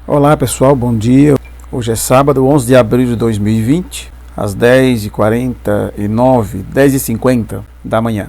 Olá pessoal, bom dia. Hoje é sábado, 11 de abril de 2020, às 10h49, 10h50 da manhã.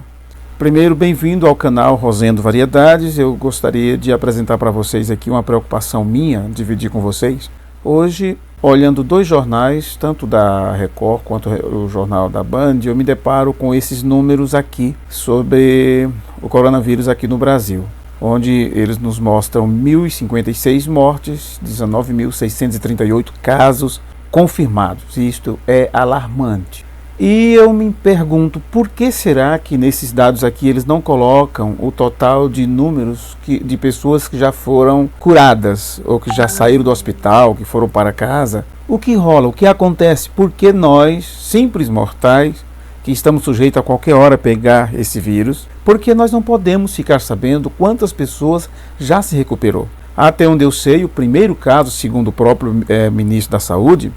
Primeiro, bem-vindo ao canal Rosendo Variedades. Eu gostaria de apresentar para vocês aqui uma preocupação minha, dividir com vocês. Hoje, olhando dois jornais, tanto da Record quanto o jornal da Band, eu me deparo com esses números aqui sobre o coronavírus aqui no Brasil, onde eles nos mostram 1.056 mortes, 19.638 casos confirmados. Isto é alarmante. E eu me pergunto, por que será que nesses dados aqui eles não colocam o total de números de pessoas que já foram curadas, ou que já saíram do hospital, que foram para casa? O que rola? O que acontece? Por que nós, simples mortais, que estamos sujeitos a qualquer hora pegar esse vírus, porque nós não podemos ficar sabendo quantas pessoas já se recuperou? Até onde eu sei, o primeiro caso, segundo o próprio ministro da Saúde,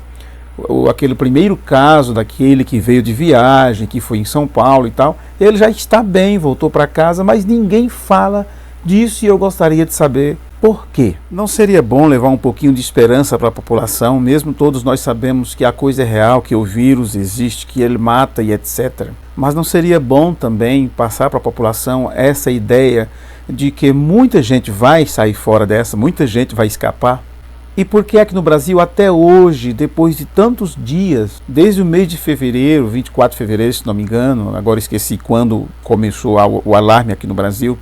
aquele primeiro caso daquele que veio de viagem, que foi em São Paulo e tal, ele já está bem, voltou para casa, mas ninguém fala disso e eu gostaria de saber por quê. Não seria bom levar um pouquinho de esperança para a população, mesmo todos nós sabemos que a coisa é real, que o vírus existe, que ele mata e etc. Mas não seria bom também passar para a população essa ideia de que muita gente vai sair fora dessa, muita gente vai escapar? E por que é que no Brasil até hoje, depois de tantos dias, desde o mês de fevereiro, 24 de fevereiro se não me engano, agora esqueci quando começou o alarme aqui no Brasil,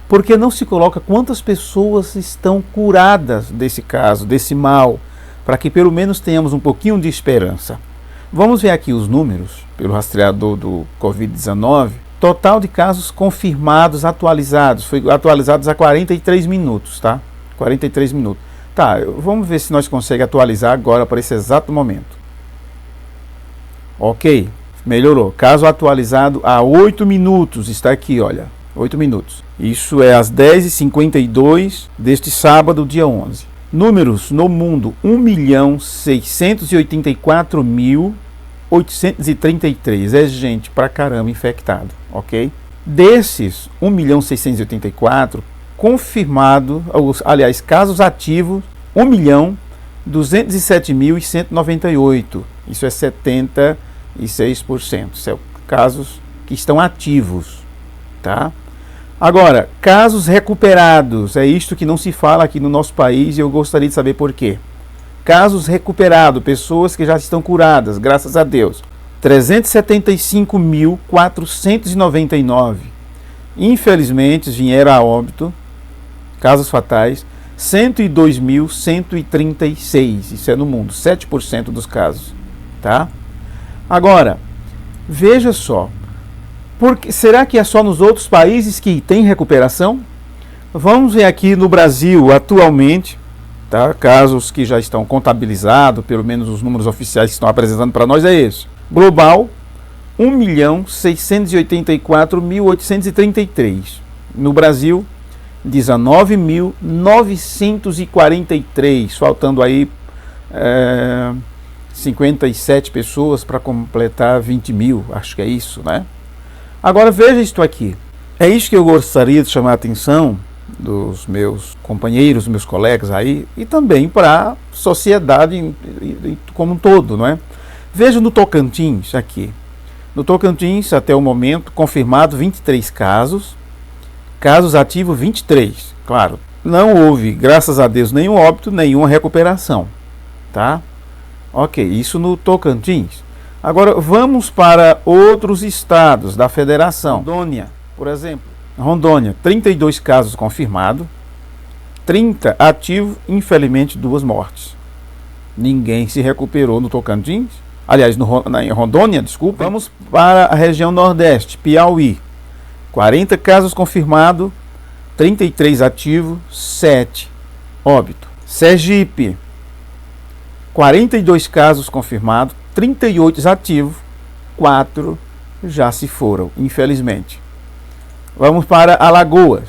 por que não se coloca quantas pessoas estão curadas desse caso, desse mal, para que pelo menos tenhamos um pouquinho de esperança? Vamos ver aqui os números, pelo rastreador do Covid-19, total de casos confirmados, atualizados, foi atualizados há 43 minutos, tá? 43 minutos. Tá, vamos ver se nós conseguimos atualizar agora para esse exato momento. Ok, melhorou. Caso atualizado há 8 minutos, está aqui, olha, 8 minutos. Isso é às 10h52 deste sábado, dia 11. Números no mundo, 1.684.833. É gente pra caramba infectado, ok? Desses 1.684.000, confirmado, aliás, casos ativos, 1.207.198. Isso é 76%. São casos que estão ativos, tá? Agora, casos recuperados, é isto que não se fala aqui no nosso país e eu gostaria de saber por quê. Casos recuperados, pessoas que já estão curadas, graças a Deus, 375.499. Infelizmente, vieram a óbito, casos fatais, 102.136, isso é no mundo, 7% dos casos, tá? Agora, veja só, será que é só nos outros países que tem recuperação? Vamos ver aqui no Brasil, atualmente, tá? Casos que já estão contabilizados, pelo menos os números oficiais que estão apresentando para nós é esse. Global, 1.684.833. No Brasil, 19.943, faltando aí 57 pessoas para completar 20 mil, acho que é isso, né? Agora veja isto aqui, é isso que eu gostaria de chamar a atenção dos meus companheiros, meus colegas aí, e também para a sociedade como um todo, não é? Veja no Tocantins aqui, no Tocantins até o momento confirmado 23 casos, casos ativos 23, claro, não houve, graças a Deus, nenhum óbito, nenhuma recuperação, tá? Ok, isso no Tocantins. Agora vamos para outros estados da federação. Rondônia, por exemplo. Rondônia, 32 casos confirmados, 30 ativos, infelizmente 2 mortes. Ninguém se recuperou no Tocantins. Aliás, em Rondônia, desculpa. Vamos para a região Nordeste, Piauí. 40 casos confirmados, 33 ativos, 7 óbito. Sergipe, 42 casos confirmados, 38 ativos, 4 já se foram, infelizmente. Vamos para Alagoas,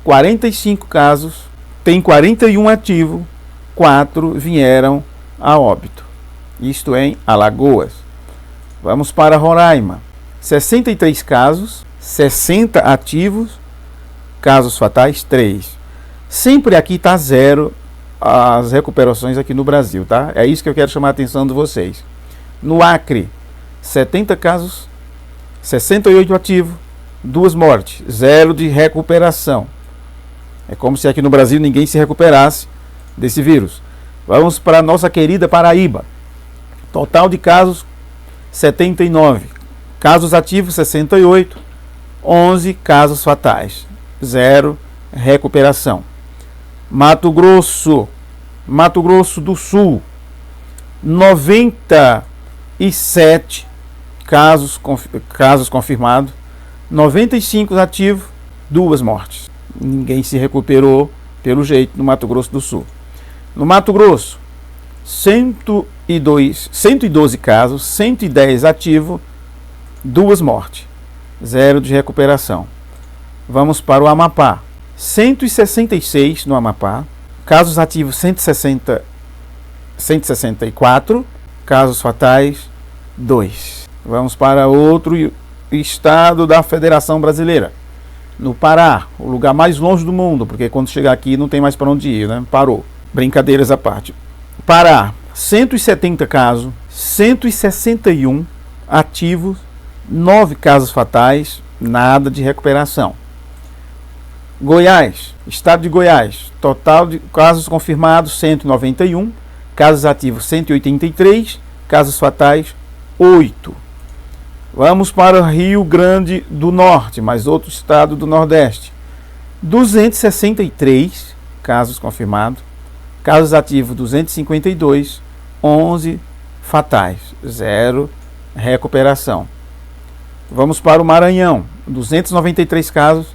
45 casos, tem 41 ativos, 4 vieram a óbito. Isto em Alagoas. Vamos para Roraima, 63 casos, 60 ativos, casos fatais 3. Sempre aqui está 0 as recuperações aqui no Brasil, tá? É isso que eu quero chamar a atenção de vocês. No Acre, 70 casos, 68 ativos, 2 mortes, 0 de recuperação. É como se aqui no Brasil ninguém se recuperasse desse vírus. Vamos para a nossa querida Paraíba. Total de casos, 79. Casos ativos, 68. 11 casos fatais. 0 recuperação. Mato Grosso do Sul, 97 casos confirmados. 95 ativos, 2 mortes. Ninguém se recuperou pelo jeito no Mato Grosso do Sul. No Mato Grosso, 112 casos, 110 ativos, 2 mortes. 0 de recuperação. Vamos para o Amapá. 166 no Amapá. Casos ativos 164. Casos fatais 2. Vamos para outro estado da Federação Brasileira. No Pará, o lugar mais longe do mundo, porque quando chegar aqui não tem mais para onde ir, né? Parou. Brincadeiras à parte. Pará, 170 casos, 161 ativos, 9 casos fatais, nada de recuperação. Goiás, estado de Goiás, total de casos confirmados 191, casos ativos 183, casos fatais 8. Vamos para o Rio Grande do Norte, mais outro estado do Nordeste. 263 casos confirmados, casos ativos 252, 11 fatais, 0 recuperação. Vamos para o Maranhão, 293 casos,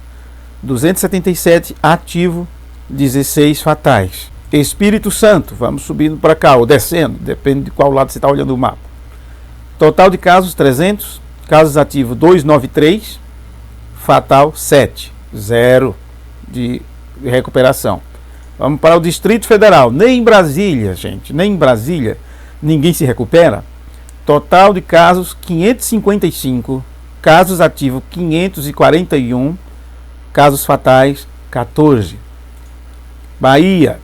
277 ativos, 16 fatais. Espírito Santo, vamos subindo para cá ou descendo, depende de qual lado você está olhando o mapa. Total de casos 300, casos ativos 293, fatal 7, 0 de recuperação. Vamos para o Distrito Federal, nem em Brasília, gente, nem em Brasília ninguém se recupera. Total de casos 555, casos ativos 541, casos fatais 14. Bahia,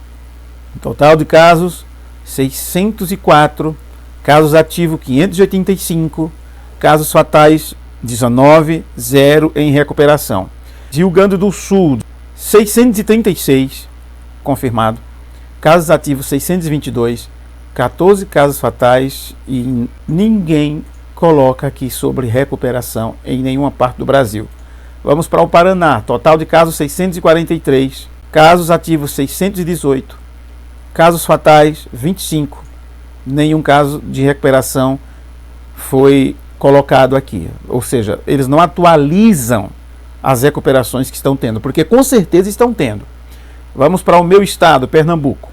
total de casos 604, casos ativos 585, casos fatais 19, 0 em recuperação. Rio Grande do Sul, 636 confirmado, casos ativos 622, 14 casos fatais e ninguém coloca aqui sobre recuperação em nenhuma parte do Brasil. Vamos para o Paraná, total de casos 643, casos ativos 618, casos fatais 25, nenhum caso de recuperação foi colocado aqui. Ou seja, eles não atualizam as recuperações que estão tendo, porque com certeza estão tendo. Vamos para o meu estado, Pernambuco.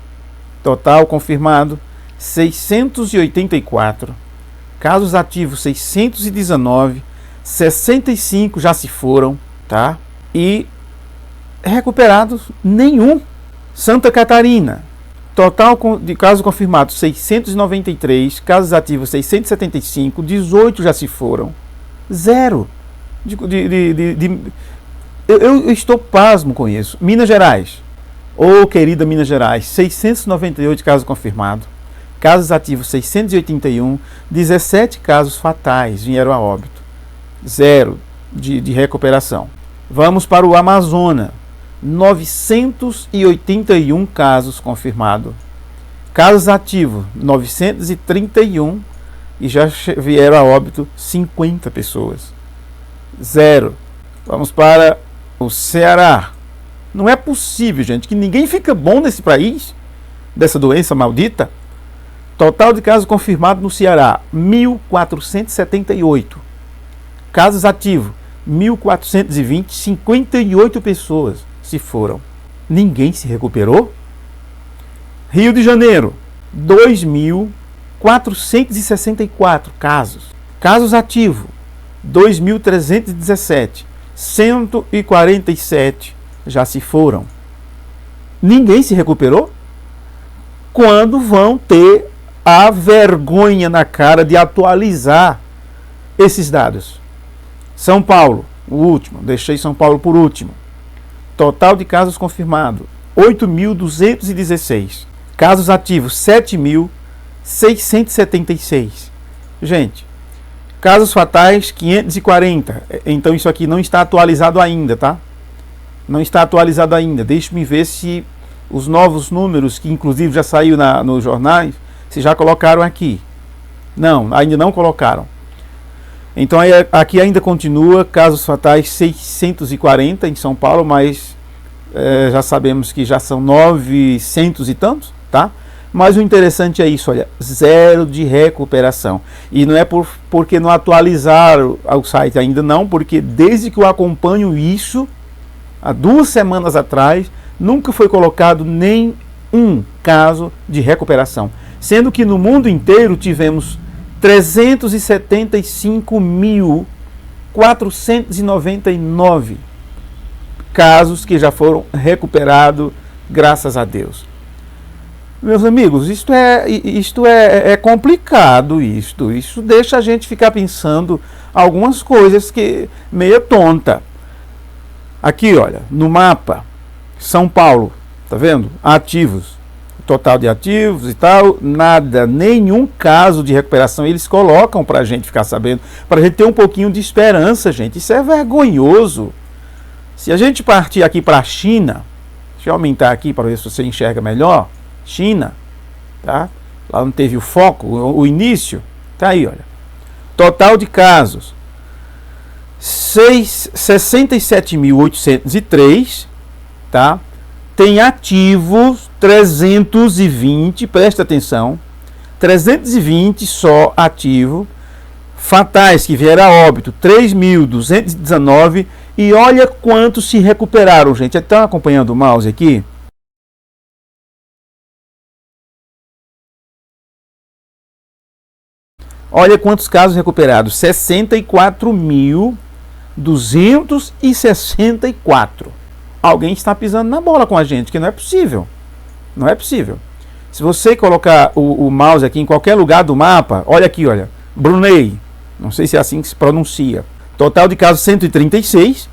Total confirmado 684, casos ativos 619, 65 já se foram, tá? E recuperados nenhum. Santa Catarina, total de casos confirmados 693, casos ativos 675, 18 já se foram, 0. Eu estou pasmo com isso. Minas Gerais, querida Minas Gerais, 698 casos confirmados, casos ativos 681, 17 casos fatais vieram a óbito, 0 de recuperação. Vamos para o Amazonas, 981 casos confirmados, casos ativos 931 e já vieram a óbito 50 pessoas, 0. Vamos para o Ceará. Não é possível, gente, que ninguém fica bom nesse país, dessa doença maldita. Total de casos confirmados no Ceará, 1.478. Casos ativos, 1.420, 58 pessoas se foram. Ninguém se recuperou? Rio de Janeiro, 2.464 casos. Casos ativos, 2.317. 147 já se foram. Ninguém se recuperou? Quando vão ter a vergonha na cara de atualizar esses dados? São Paulo, o último, deixei São Paulo por último. Total de casos confirmados, 8.216. Casos ativos, 7.676. Gente, casos fatais, 540. Então isso aqui não está atualizado ainda, tá? Não está atualizado ainda. Deixe-me ver se os novos números, que inclusive já saiu nos jornais, se já colocaram aqui. Não, ainda não colocaram. Então aqui ainda continua casos fatais 640 em São Paulo, mas já sabemos que já são 900 e tantos, tá? Mas o interessante é isso, olha, 0 de recuperação. E não é porque não atualizaram o site ainda não, porque desde que eu acompanho isso, há 2 semanas atrás, nunca foi colocado nem um caso de recuperação. Sendo que no mundo inteiro tivemos 375.499 casos que já foram recuperados, graças a Deus. Meus amigos, isto é complicado, isso deixa a gente ficar pensando algumas coisas que meio tonta. Aqui, olha, no mapa, São Paulo, tá vendo? Ativos, total de ativos e tal, nada, nenhum caso de recuperação eles colocam para a gente ficar sabendo, para a gente ter um pouquinho de esperança, gente. Isso é vergonhoso. Se a gente partir aqui para a China, deixa eu aumentar aqui para ver se você enxerga melhor. China, tá? Lá não teve o foco, o início, tá aí, olha. Total de casos, 67.803, tá? Tem ativos 320, presta atenção, 320 só ativo, fatais que vieram a óbito, 3.219, e olha quantos se recuperaram, gente. Estão acompanhando o mouse aqui? Olha quantos casos recuperados, 64.264. Alguém está pisando na bola com a gente, que não é possível. Não é possível. Se você colocar o mouse aqui em qualquer lugar do mapa, olha aqui, olha, Brunei, não sei se é assim que se pronuncia. Total de casos 136,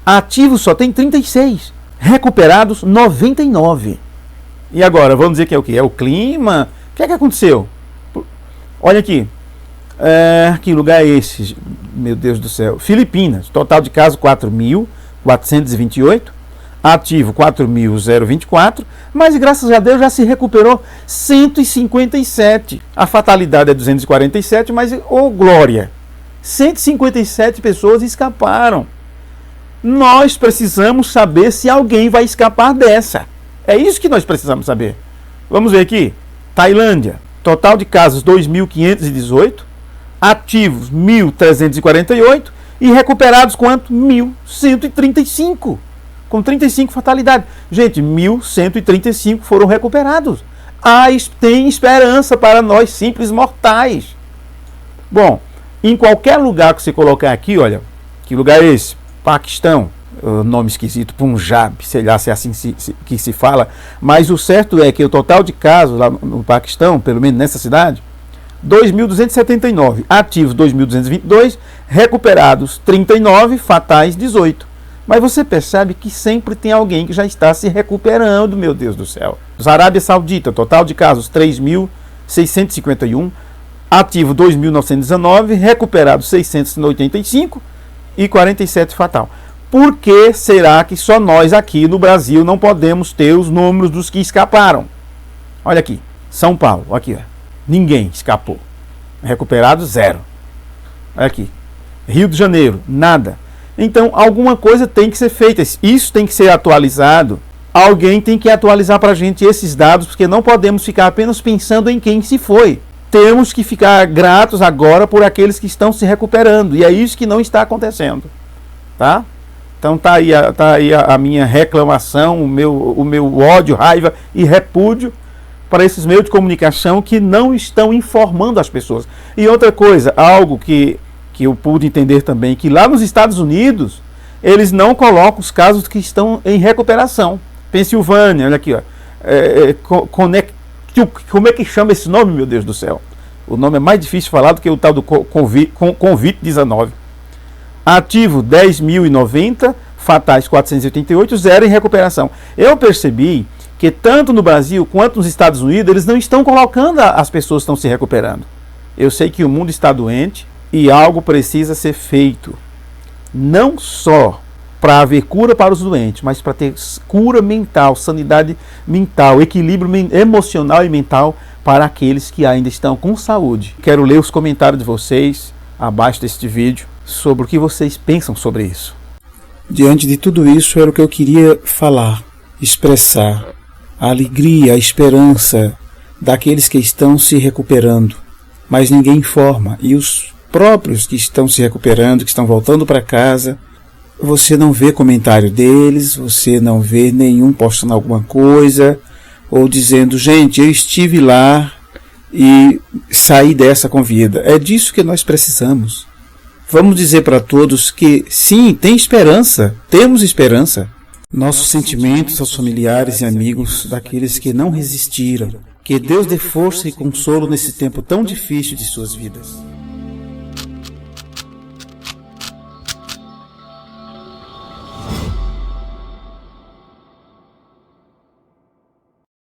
ativos só tem 36, recuperados 99. E agora, vamos dizer que é o quê? É o clima? O que é que aconteceu? Olha aqui. Que lugar é esse? Meu Deus do céu. Filipinas, total de casos 4.428, ativo 4.024, mas graças a Deus já se recuperou 157. A fatalidade é 247, mas glória, 157 pessoas escaparam. Nós precisamos saber se alguém vai escapar dessa. É isso que nós precisamos saber. Vamos ver aqui. Tailândia, total de casos 2.518, ativos 1.348 e recuperados quanto? 1.135, com 35 fatalidades. Gente, 1.135 foram recuperados. Tem esperança para nós simples mortais. Bom, em qualquer lugar que você colocar aqui, olha, que lugar é esse? Paquistão, nome esquisito, Punjab, sei lá se é assim que se fala, mas o certo é que o total de casos lá no Paquistão, pelo menos nessa cidade, 2.279, ativos 2.222, recuperados 39, fatais 18. Mas você percebe que sempre tem alguém que já está se recuperando, meu Deus do céu. Arábia Saudita, total de casos 3.651, ativo 2.919, recuperados 685 e 47 fatal. Por que será que só nós aqui no Brasil não podemos ter os números dos que escaparam? Olha aqui, São Paulo, aqui, ó. Ninguém escapou. Recuperado, 0. Olha aqui. Rio de Janeiro, nada. Então, alguma coisa tem que ser feita. Isso tem que ser atualizado. Alguém tem que atualizar para a gente esses dados, porque não podemos ficar apenas pensando em quem se foi. Temos que ficar gratos agora por aqueles que estão se recuperando. E é isso que não está acontecendo. Tá? Então tá aí a minha reclamação, o meu ódio, raiva e repúdio para esses meios de comunicação que não estão informando as pessoas. E outra coisa, algo que eu pude entender também, que lá nos Estados Unidos, eles não colocam os casos que estão em recuperação. Pensilvânia, olha aqui, ó. Como é que chama esse nome, meu Deus do céu? O nome é mais difícil de falar do que o tal do Covid-19. Ativo 10.090, fatais 488, 0 em recuperação. Eu percebi que Porque tanto no Brasil quanto nos Estados Unidos, eles não estão colocando as pessoas que estão se recuperando. Eu sei que o mundo está doente e algo precisa ser feito. Não só para haver cura para os doentes, mas para ter cura mental, sanidade mental, equilíbrio emocional e mental para aqueles que ainda estão com saúde. Quero ler os comentários de vocês abaixo deste vídeo sobre o que vocês pensam sobre isso. Diante de tudo isso, era o que eu queria falar, expressar a alegria, a esperança daqueles que estão se recuperando, mas ninguém informa. E os próprios que estão se recuperando, que estão voltando para casa, você não vê comentário deles, você não vê nenhum postando alguma coisa, ou dizendo, gente, eu estive lá e saí dessa com vida. É disso que nós precisamos. Vamos dizer para todos que sim, tem esperança, temos esperança. Nossos sentimentos aos familiares e amigos daqueles que não resistiram. Que Deus dê força e consolo nesse tempo tão difícil de suas vidas.